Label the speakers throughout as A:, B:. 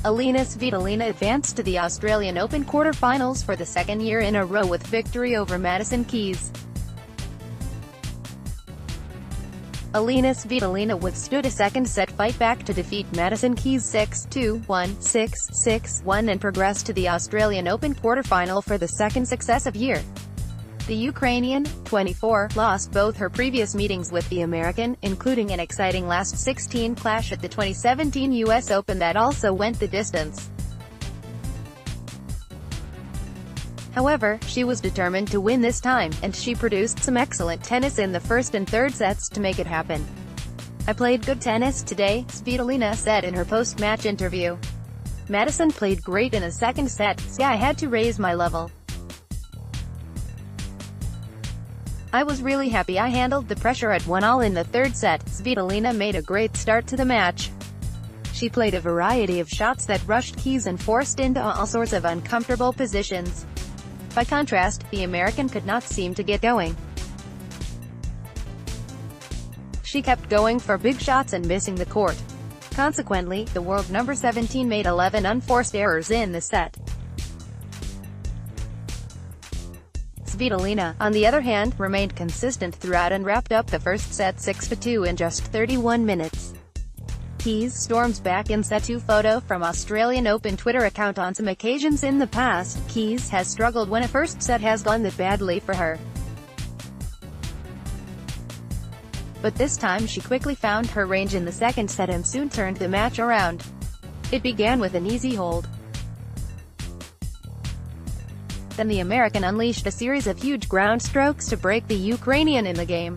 A: Elina Svitolina advanced to the Australian Open quarter-finals for the second year in a row with victory over Madison Keys. Elina Svitolina withstood a second-set fight-back to defeat Madison Keys 6-2, 1-6, 6-1 and progressed to the Australian Open quarter-final for the second successive year. The Ukrainian, 24, lost both her previous meetings with the American, including an exciting last 16 clash at the 2017 US Open that also went the distance. However, she was determined to win this time, and she produced some excellent tennis in the first and third sets to make it happen. "I played good tennis today," Svitolina said in her post-match interview. "Madison played great in the second set, so I had to raise my level. I was really happy I handled the pressure at 1-all in the third set." Svitolina made a great start to the match. She played a variety of shots that rushed Keys and forced into all sorts of uncomfortable positions. By contrast, the American could not seem to get going. She kept going for big shots and missing the court. Consequently, the world number 17 made 11 unforced errors in the set. Svitolina, on the other hand, remained consistent throughout and wrapped up the first set 6-2 in just 31 minutes. Keys storms back in set 2. Photo from Australian Open Twitter account. On some occasions in the past, Keys has struggled when a first set has gone that badly for her. But this time she quickly found her range in the second set and soon turned the match around. It began with an easy hold. Then the American unleashed a series of huge ground strokes to break the Ukrainian in the game.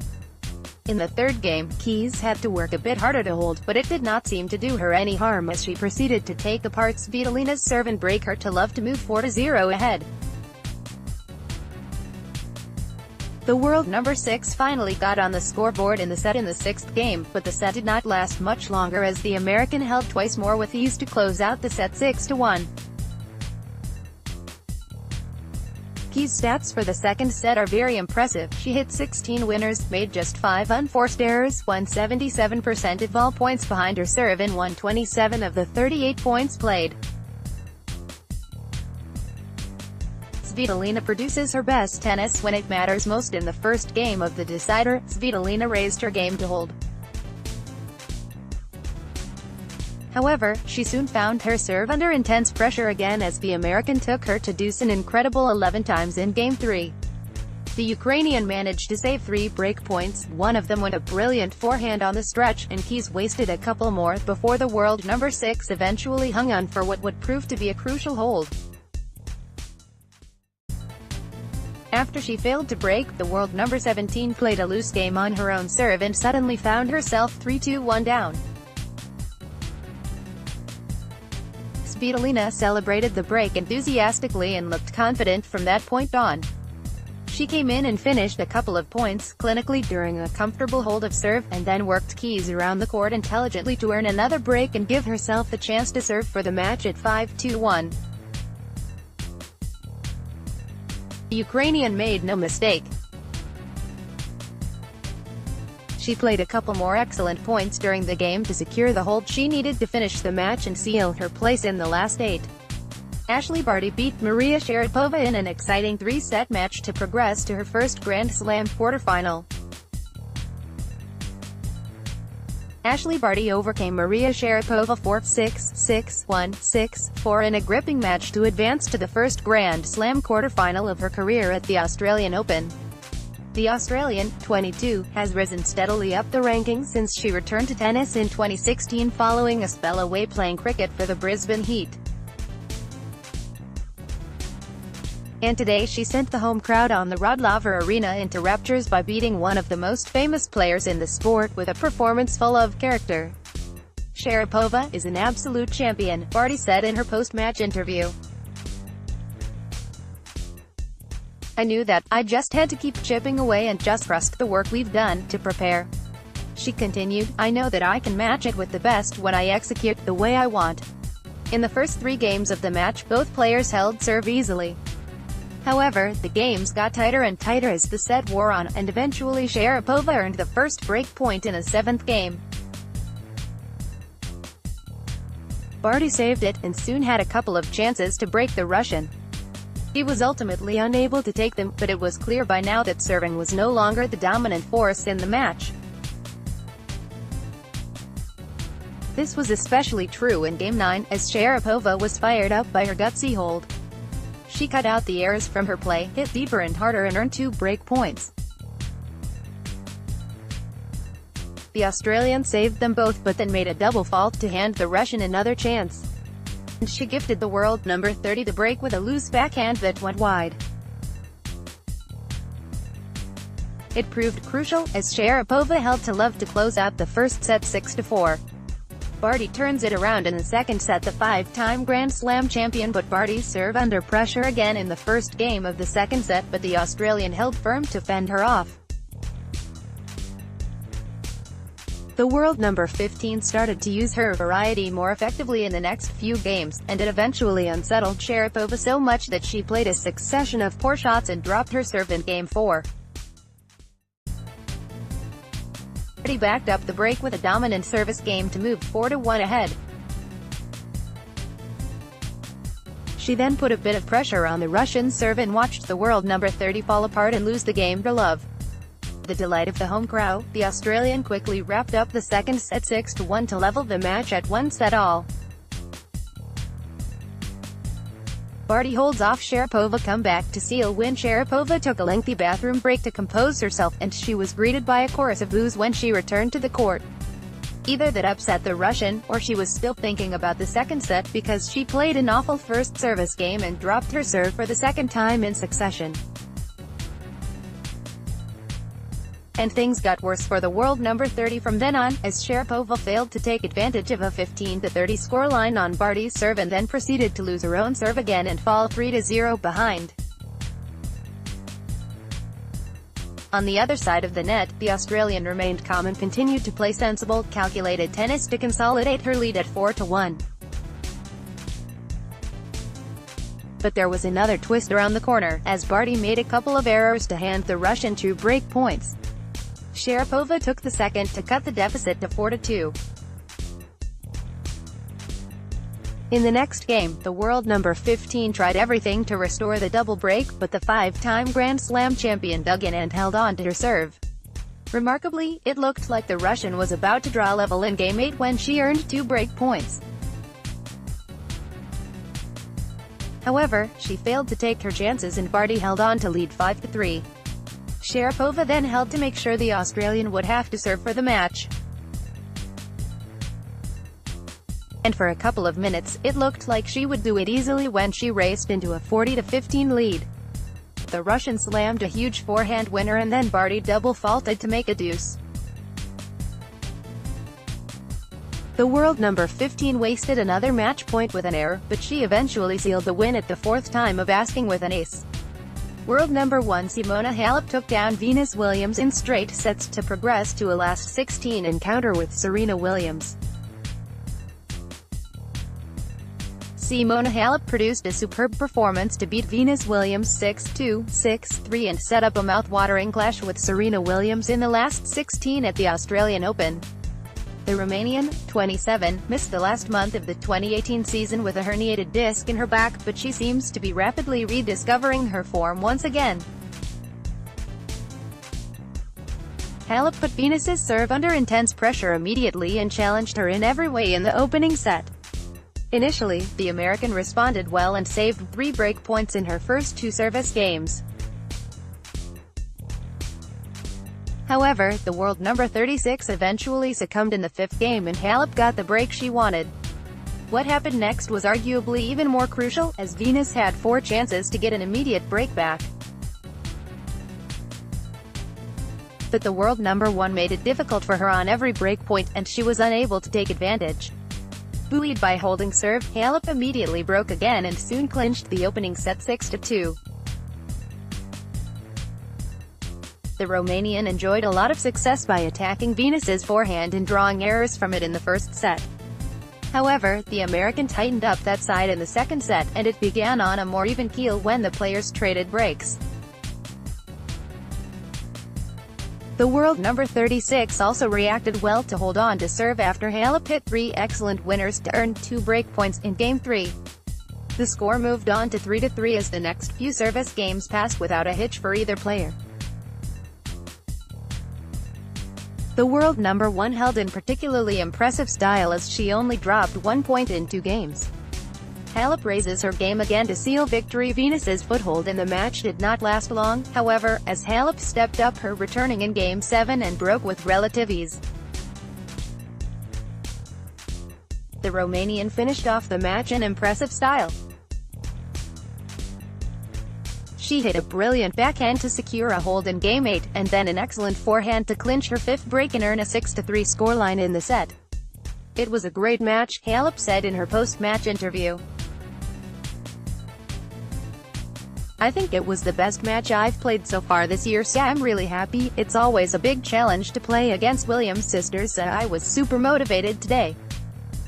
A: In the third game, Keys had to work a bit harder to hold, but it did not seem to do her any harm as she proceeded to take apart Svitolina's serve and break her to love to move 4-0 ahead. The world number 6 finally got on the scoreboard in the set in the sixth game, but the set did not last much longer as the American held twice more with ease to close out the set 6-1. Keys' stats for the second set are very impressive. She hit 16 winners, made just 5 unforced errors, won 77% of all points behind her serve and won 27 of the 38 points played. Svitolina produces her best tennis when it matters most. In the first game of the decider, Svitolina raised her game to hold. However, she soon found her serve under intense pressure again as the American took her to deuce an incredible 11 times in Game 3. The Ukrainian managed to save 3 break points, one of them went a brilliant forehand on the stretch, and Keys wasted a couple more before the world number 6 eventually hung on for what would prove to be a crucial hold. After she failed to break, the world number 17 played a loose game on her own serve and suddenly found herself 3-1 down. Svitolina celebrated the break enthusiastically and looked confident from that point on. She came in and finished a couple of points clinically during a comfortable hold of serve, and then worked Keys around the court intelligently to earn another break and give herself the chance to serve for the match at 5-1. The Ukrainian made no mistake. She played a couple more excellent points during the game to secure the hold she needed to finish the match and seal her place in the last 8. Ashleigh Barty beat Maria Sharapova in an exciting 3-set match to progress to her first Grand Slam quarterfinal. Ashleigh Barty overcame Maria Sharapova 4-6, 6-1, 6-4 in a gripping match to advance to the first Grand Slam quarterfinal of her career at the Australian Open. The Australian, 22, has risen steadily up the rankings since she returned to tennis in 2016 following a spell away playing cricket for the Brisbane Heat. And today she sent the home crowd on the Rod Laver Arena into raptures by beating one of the most famous players in the sport with a performance full of character. "Sharapova is an absolute champion," Barty said in her post-match interview. "I knew that. I just had to keep chipping away and just trust the work we've done to prepare." She continued, "I know that I can match it with the best when I execute the way I want." In the first 3 games of the match, both players held serve easily. However, the games got tighter and tighter as the set wore on, and eventually Sharapova earned the first break point in a 7th game. Barty saved it, and soon had a couple of chances to break the Russian. He was ultimately unable to take them, but it was clear by now that serving was no longer the dominant force in the match. This was especially true in Game 9, as Sharapova was fired up by her gutsy hold. She cut out the errors from her play, hit deeper and harder, and earned 2 break points. The Australian saved them both, but then made a double fault to hand the Russian another chance. And she gifted the world number 30 the break with a loose backhand that went wide. It proved crucial, as Sharapova held to love to close out the first set 6-4. Barty turns it around in the second set. The 5-time Grand Slam champion put Barty's serve under pressure again in the first game of the second set, but the Australian held firm to fend her off. The world number 15 started to use her variety more effectively in the next few games, and it eventually unsettled Sharapova so much that she played a succession of poor shots and dropped her serve in Game 4. Barty backed up the break with a dominant service game to move 4-1 ahead. She then put a bit of pressure on the Russian serve and watched the world number 30 fall apart and lose the game to love. The delight of the home crowd, the Australian quickly wrapped up the second set 6-1 to level the match at 1-all. Barty holds off Sharapova comeback to seal win. Sharapova took a lengthy bathroom break to compose herself, and she was greeted by a chorus of boos when she returned to the court. Either that upset the Russian, or she was still thinking about the second set, because she played an awful first service game and dropped her serve for the second time in succession. And things got worse for the world number 30 from then on, as Sharapova failed to take advantage of a 15-30 scoreline on Barty's serve and then proceeded to lose her own serve again and fall 3-0 behind. On the other side of the net, the Australian remained calm and continued to play sensible, calculated tennis to consolidate her lead at 4-1. But there was another twist around the corner, as Barty made a couple of errors to hand the Russian 2 break points. Sharapova took the second to cut the deficit to 4-2. In the next game, the world number 15 tried everything to restore the double break, but the 5-time Grand Slam champion dug in and held on to her serve. Remarkably, it looked like the Russian was about to draw level in Game 8 when she earned 2 break points. However, she failed to take her chances and Barty held on to lead 5-3. Sharapova then held to make sure the Australian would have to serve for the match. And for a couple of minutes, it looked like she would do it easily when she raced into a 40-15 lead. The Russian slammed a huge forehand winner and then Barty double faulted to make a deuce. The world number 15 wasted another match point with an error, but she eventually sealed the win at the 4th time of asking with an ace. World number 1 Simona Halep took down Venus Williams in straight sets to progress to a last 16 encounter with Serena Williams. Simona Halep produced a superb performance to beat Venus Williams 6-2, 6-3 and set up a mouth-watering clash with Serena Williams in the last 16 at the Australian Open. The Romanian, 27, missed the last month of the 2018 season with a herniated disc in her back, but she seems to be rapidly rediscovering her form once again. Halep put Venus's serve under intense pressure immediately and challenged her in every way in the opening set. Initially, the American responded well and saved 3 break points in her first 2 service games. However, the world number 36 eventually succumbed in the 5th game and Halep got the break she wanted. What happened next was arguably even more crucial, as Venus had 4 chances to get an immediate break back. But the world number 1 made it difficult for her on every break point, and she was unable to take advantage. Buoyed by holding serve, Halep immediately broke again and soon clinched the opening set 6-2. The Romanian enjoyed a lot of success by attacking Venus's forehand and drawing errors from it in the first set. However, the American tightened up that side in the second set, and it began on a more even keel when the players traded breaks. The world number 36 also reacted well to hold on to serve after Halep hit 3 excellent winners to earn 2 break points in Game 3. The score moved on to 3-3 as the next few service games passed without a hitch for either player. The world number 1 held in particularly impressive style as she only dropped 1 point in 2 games. Halep raises her game again to seal victory. Venus's foothold in the match did not last long, however, as Halep stepped up her returning in Game 7 and broke with relative ease. The Romanian finished off the match in impressive style. She hit a brilliant backhand to secure a hold in Game 8, and then an excellent forehand to clinch her 5th break and earn a 6-3 scoreline in the set. "It was a great match," Halep said in her post-match interview. "I think it was the best match I've played so far this year, so I'm really happy. It's always a big challenge to play against Williams sisters, so I was super motivated today.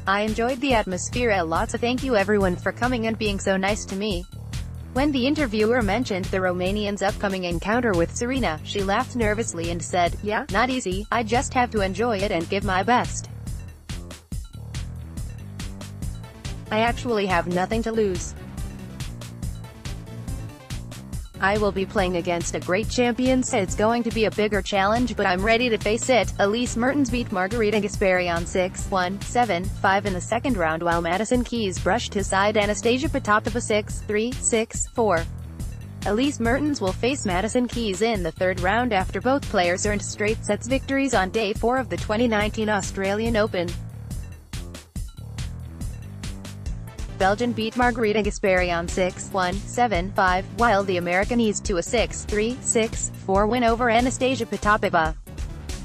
A: I enjoyed the atmosphere a lot, so thank you everyone for coming and being so nice to me." When the interviewer mentioned the Romanian's upcoming encounter with Serena, she laughed nervously and said, "Yeah, not easy, I just have to enjoy it and give my best. I actually have nothing to lose. I will be playing against a great champion, so it's going to be a bigger challenge, but I'm ready to face it." Elise Mertens beat Margarita Gasperi on 6-1, 7-5 in the second round, while Madison Keys brushed aside Anastasia Potapova 6-3, 6-4. Elise Mertens will face Madison Keys in the third round after both players earned straight sets victories on Day 4 of the 2019 Australian Open. Belgian beat Margarita Gasperi on 6-1, 7-5, while the American eased to a 6-3, 6-4 win over Anastasia Potapova.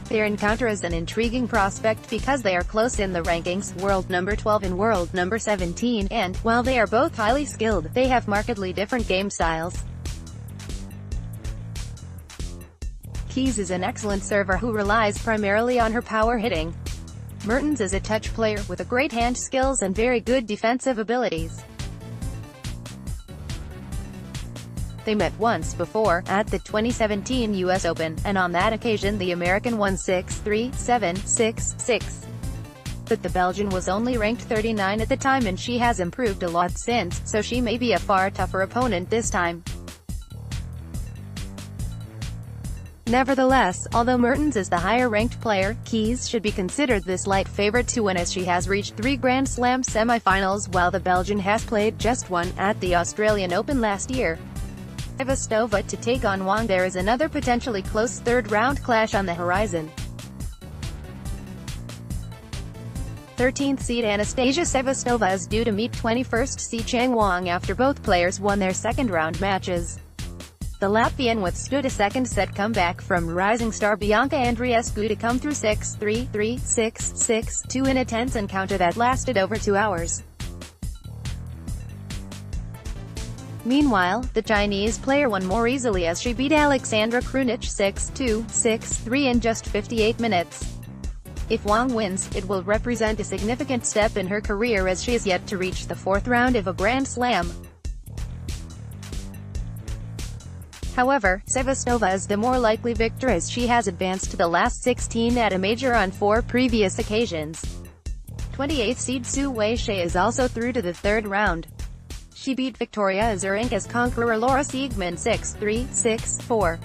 A: Their encounter is an intriguing prospect because they are close in the rankings, world number 12 and world number 17, and, while they are both highly skilled, they have markedly different game styles. Keys is an excellent server who relies primarily on her power hitting. Mertens is a touch player with a great hand skills and very good defensive abilities. They met once before, at the 2017 US Open, and on that occasion the American won 6-3, 7-6, 6. But the Belgian was only ranked 39 at the time and she has improved a lot since, so she may be a far tougher opponent this time. Nevertheless, although Mertens is the higher-ranked player, Keys should be considered this light favorite to win as she has reached 3 Grand Slam semi-finals while the Belgian has played just one, at the Australian Open last year. Svitolina to take on Wang. There is another potentially close third-round clash on the horizon. 13th seed Anastasia Svitolina is due to meet 21st seed Chang Wang after both players won their second-round matches. The Latvian withstood a second-set comeback from rising star Bianca Andreescu to come through 6-3, 3-6, 6-2 in a tense encounter that lasted over 2 hours. Meanwhile, the Chinese player won more easily as she beat Alexandra Krunic 6-2, 6-3 in just 58 minutes. If Wang wins, it will represent a significant step in her career as she is yet to reach the 4th round of a Grand Slam. However, Svitolina is the more likely victor as she has advanced to the last 16 at a major on 4 previous occasions. 28th seed Su Weisha is also through to the third round. She beat Victoria Azarenka's conqueror Laura Siegemund 6-3, 6-4.